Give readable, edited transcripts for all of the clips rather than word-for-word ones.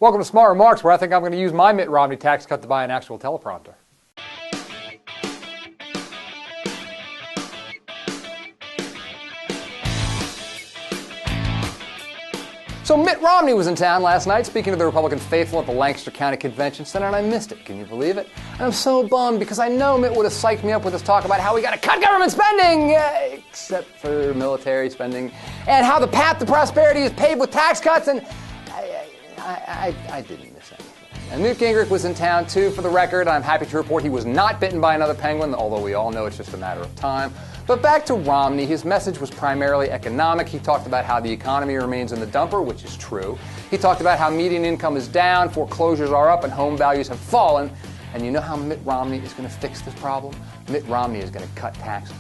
Welcome to Smart Remarks, where I think I'm going to use my Mitt Romney tax cut to buy an actual teleprompter. So Mitt Romney was in town last night speaking to the Republican faithful at the Lancaster County Convention Center, and I missed it. Can you believe it? And I'm so bummed because I know Mitt would have psyched me up with his talk about how we got to cut government spending, except for military spending, and how the path to prosperity is paved with tax cuts, and I didn't miss anything. And Newt Gingrich was in town too, for the record. I'm happy to report he was not bitten by another penguin, although we all know it's just a matter of time. But back to Romney, his message was primarily economic. He talked about how the economy remains in the dumper, which is true. He talked about how median income is down, foreclosures are up, and home values have fallen. And you know how Mitt Romney is going to fix this problem? Mitt Romney is going to cut taxes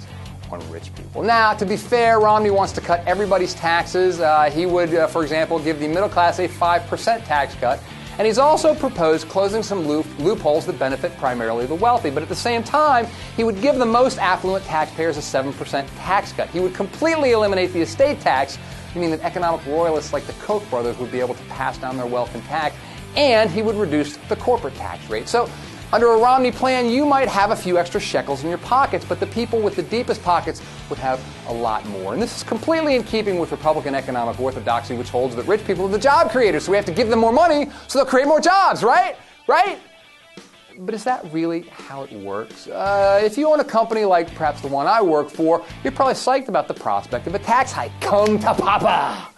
on rich people. Now, to be fair, Romney wants to cut everybody's taxes. He would, for example, give the middle class a 5% tax cut. And he's also proposed closing some loopholes that benefit primarily the wealthy. But at the same time, he would give the most affluent taxpayers a 7% tax cut. He would completely eliminate the estate tax, meaning that economic royalists like the Koch brothers would be able to pass down their wealth intact. And he would reduce the corporate tax rate. So under a Romney plan, you might have a few extra shekels in your pockets, but the people with the deepest pockets would have a lot more. And this is completely in keeping with Republican economic orthodoxy, which holds that rich people are the job creators, so we have to give them more money so they'll create more jobs, right? Right? But is that really how it works? If you own a company like perhaps the one I work for, you're probably psyched about the prospect of a tax hike. Come to Papa!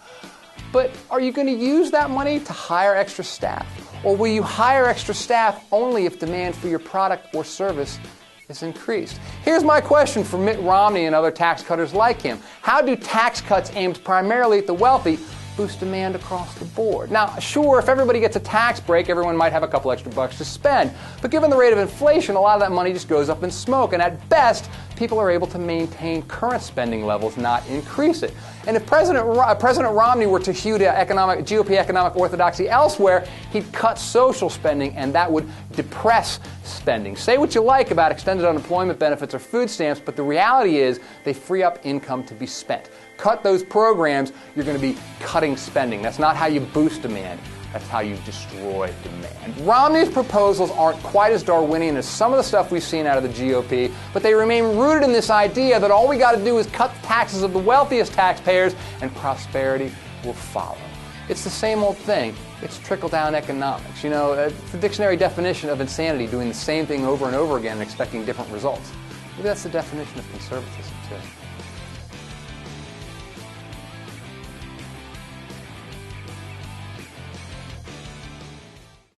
But are you going to use that money to hire extra staff? Or will you hire extra staff only if demand for your product or service is increased? Here's my question for Mitt Romney and other tax cutters like him. How do tax cuts aimed primarily at the wealthy boost demand across the board? Now, sure, if everybody gets a tax break, everyone might have a couple extra bucks to spend. But given the rate of inflation, a lot of that money just goes up in smoke. And at best, people are able to maintain current spending levels, not increase it. And if President Romney were to hew to GOP economic orthodoxy elsewhere, he'd cut social spending, and that would depress spending. Say what you like about extended unemployment benefits or food stamps, but the reality is they free up income to be spent. Cut those programs, you're going to be cutting spending. That's not how you boost demand. That's how you destroy demand. Romney's proposals aren't quite as Darwinian as some of the stuff we've seen out of the GOP, but they remain rooted in this idea that all we got to do is cut the taxes of the wealthiest taxpayers and prosperity will follow. It's the same old thing. It's trickle-down economics. You know, it's the dictionary definition of insanity, doing the same thing over and over again and expecting different results. Maybe that's the definition of conservatism, too.